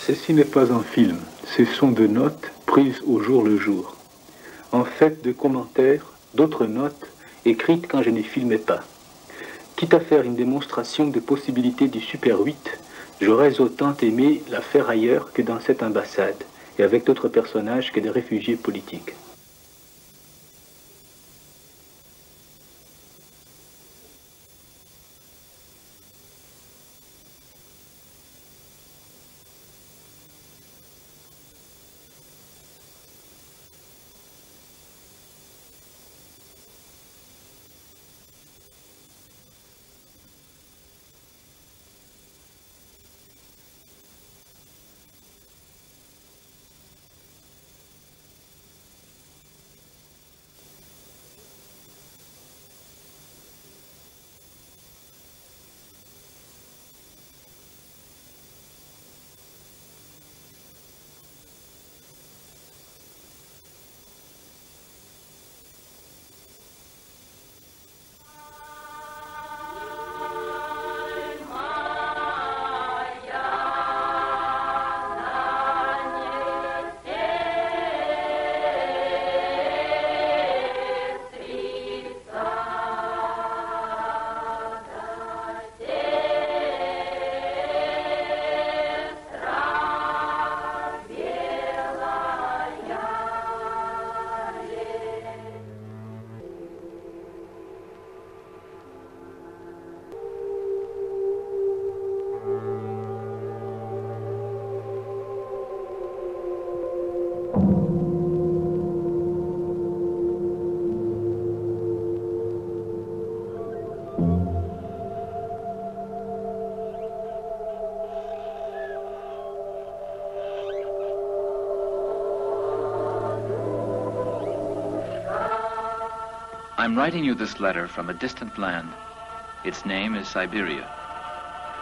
Ceci n'est pas un film, ce sont des notes prises au jour le jour. En fait de commentaires, d'autres notes écrites quand je ne filmais pas. Quitte à faire une démonstration des possibilités du Super 8, j'aurais autant aimé la faire ailleurs que dans cette ambassade, et avec d'autres personnages que des réfugiés politiques. I'm writing you this letter from a distant land. Its name is Siberia.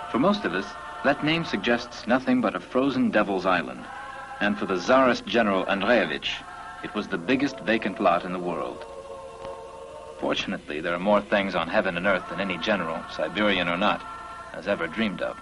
For most of us, that name suggests nothing but a frozen devil's island. And for the Tsarist General Andreevich, it was the biggest vacant lot in the world. Fortunately, there are more things on heaven and earth than any general, Siberian or not, has ever dreamed of.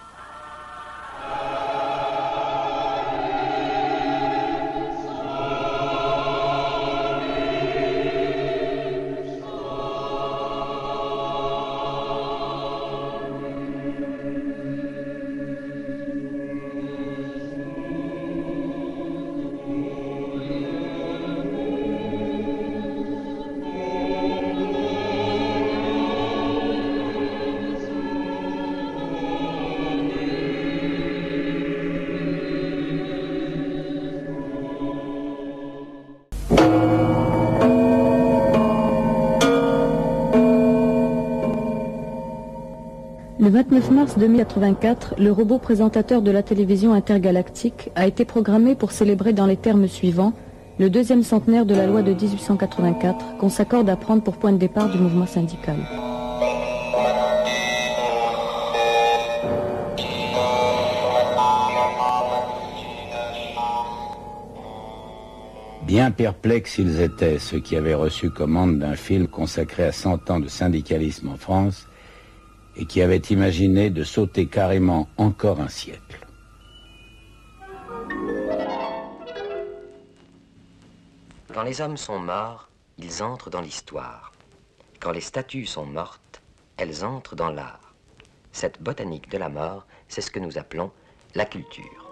Le 29 mars 2084, le robot présentateur de la télévision intergalactique a été programmé pour célébrer dans les termes suivants le deuxième centenaire de la loi de 1884 qu'on s'accorde à prendre pour point de départ du mouvement syndical. Bien perplexes ils étaient, ceux qui avaient reçu commande d'un film consacré à 100 ans de syndicalisme en France et qui avaient imaginé de sauter carrément encore un siècle. Quand les hommes sont morts, ils entrent dans l'histoire. Quand les statues sont mortes, elles entrent dans l'art. Cette botanique de la mort, c'est ce que nous appelons la culture.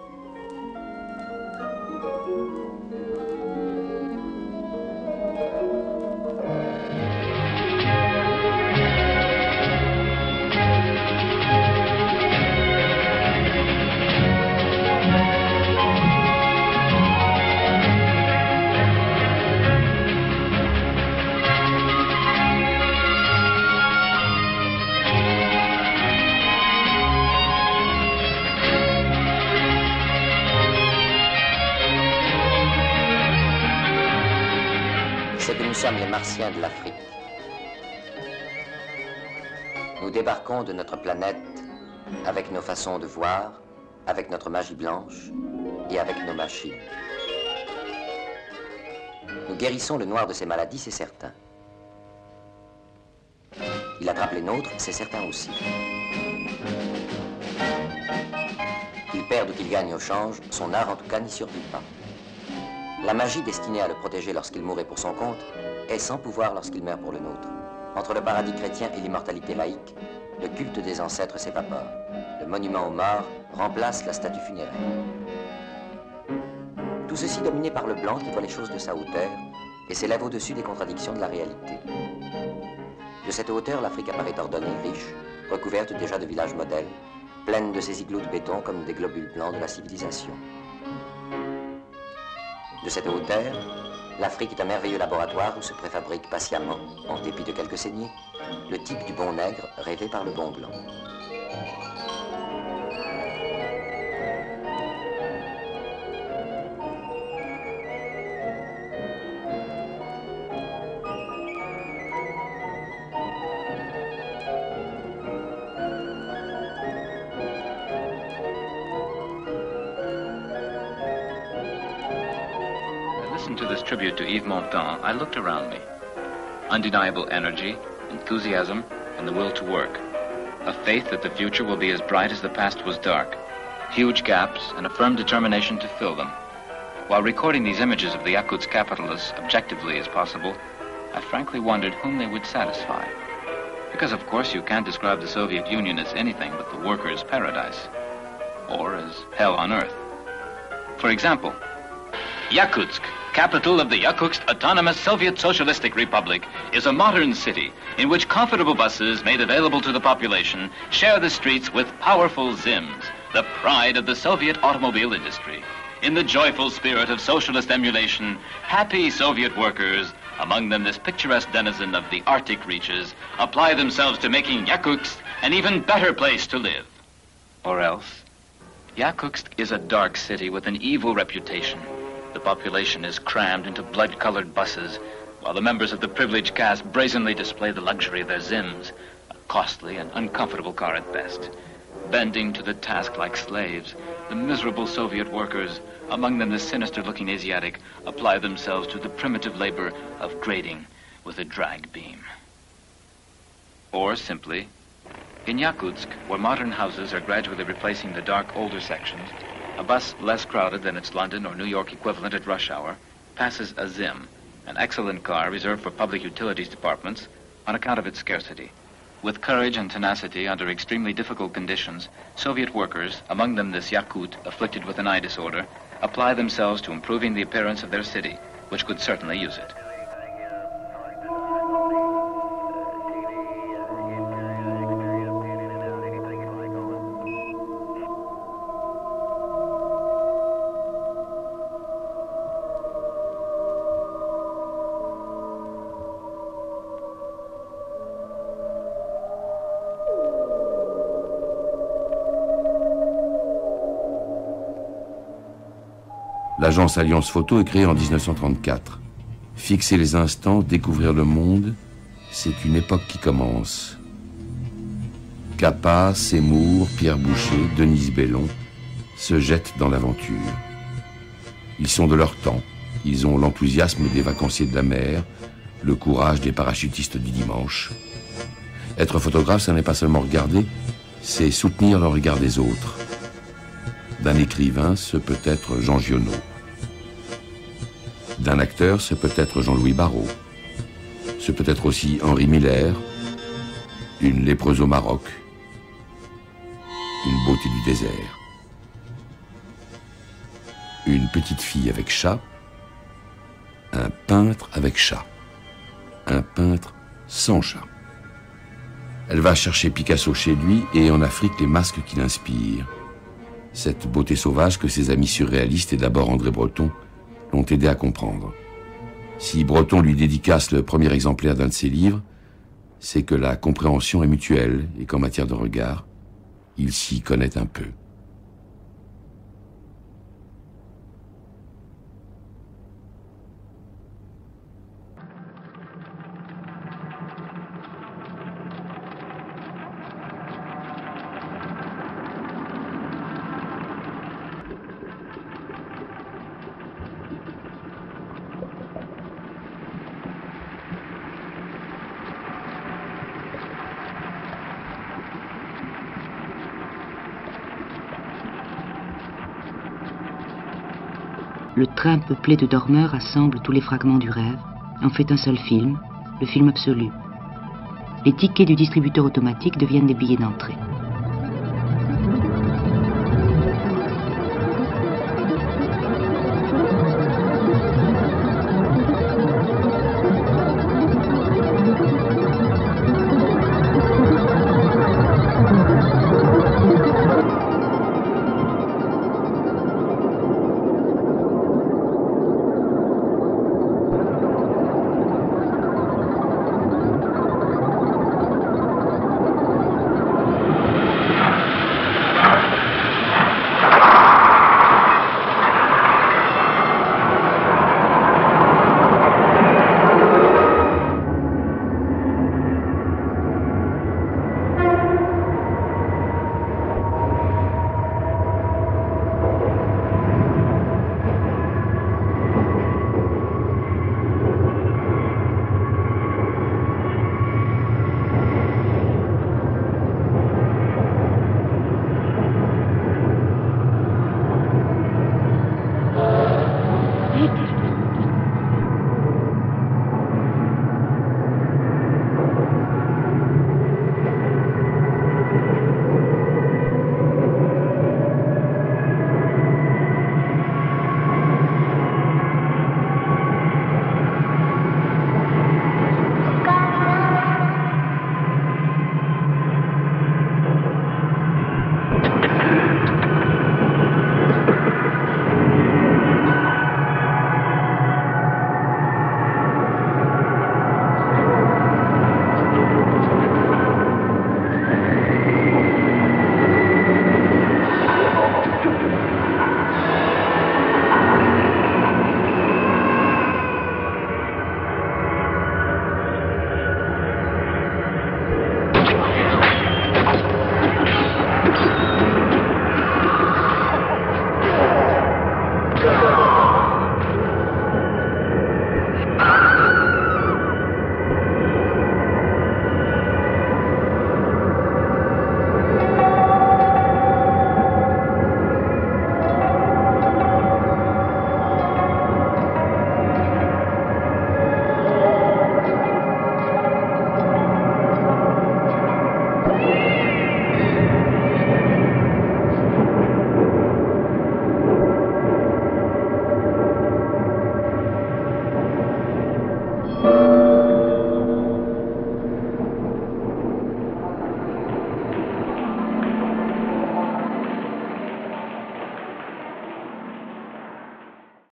Nous sommes les Martiens de l'Afrique. Nous débarquons de notre planète avec nos façons de voir, avec notre magie blanche et avec nos machines. Nous guérissons le noir de ses maladies, c'est certain. Il attrape les nôtres, c'est certain aussi. Il perde ou qu'il gagne au change, son art en tout cas n'y survit pas. La magie destinée à le protéger lorsqu'il mourait pour son compte est sans pouvoir lorsqu'il meurt pour le nôtre. Entre le paradis chrétien et l'immortalité laïque, le culte des ancêtres s'évapore. Le monument aux morts remplace la statue funéraire. Tout ceci dominé par le blanc qui voit les choses de sa hauteur et s'élève au-dessus des contradictions de la réalité. De cette hauteur, l'Afrique apparaît ordonnée, riche, recouverte déjà de villages modèles, pleine de ces igloos de béton comme des globules blancs de la civilisation. De cette hauteur, l'Afrique est un merveilleux laboratoire où se préfabrique patiemment, en dépit de quelques saignées, le type du bon nègre rêvé par le bon blanc. To this tribute to Yves Montand, I looked around me. Undeniable energy, enthusiasm, and the will to work. A faith that the future will be as bright as the past was dark. Huge gaps and a firm determination to fill them. While recording these images of the Yakutsk capital as objectively as possible, I frankly wondered whom they would satisfy. Because of course you can't describe the Soviet Union as anything but the workers' paradise. Or as hell on earth. For example, Yakutsk, capital of the Yakutsk Autonomous Soviet Socialistic Republic, is a modern city in which comfortable buses made available to the population share the streets with powerful Zims, the pride of the Soviet automobile industry. In the joyful spirit of socialist emulation, happy Soviet workers, among them this picturesque denizen of the Arctic reaches, apply themselves to making Yakutsk an even better place to live. Or else, Yakutsk is a dark city with an evil reputation. The population is crammed into blood-colored buses, while the members of the privileged caste brazenly display the luxury of their Zims, a costly and uncomfortable car at best. Bending to the task like slaves, the miserable Soviet workers, among them the sinister-looking Asiatic, apply themselves to the primitive labor of grading with a drag beam. Or simply, in Yakutsk, where modern houses are gradually replacing the dark older sections, a bus less crowded than its London or New York equivalent at rush hour passes a Zim, an excellent car reserved for public utilities departments on account of its scarcity. With courage and tenacity under extremely difficult conditions, Soviet workers, among them this Yakut afflicted with an eye disorder, apply themselves to improving the appearance of their city, which could certainly use it. L'agence Alliance Photo est créée en 1934. Fixer les instants, découvrir le monde, c'est une époque qui commence. Capa, Seymour, Pierre Boucher, Denise Bellon se jettent dans l'aventure. Ils sont de leur temps. Ils ont l'enthousiasme des vacanciers de la mer, le courage des parachutistes du dimanche. Être photographe, ça n'est pas seulement regarder, c'est soutenir le regard des autres. D'un écrivain, ce peut être Jean Giono. D'un acteur, ce peut être Jean-Louis Barrault. Ce peut être aussi Henri Miller, une lépreuse au Maroc, une beauté du désert, une petite fille avec chat, un peintre avec chat, un peintre sans chat. Elle va chercher Picasso chez lui et en Afrique les masques qui l'inspirent. Cette beauté sauvage que ses amis surréalistes et d'abord André Breton l'ont aidé à comprendre. Si Breton lui dédicace le premier exemplaire d'un de ses livres, c'est que la compréhension est mutuelle et qu'en matière de regard, il s'y connaît un peu. Le train peuplé de dormeurs assemble tous les fragments du rêve, en fait un seul film, le film absolu. Les tickets du distributeur automatique deviennent des billets d'entrée.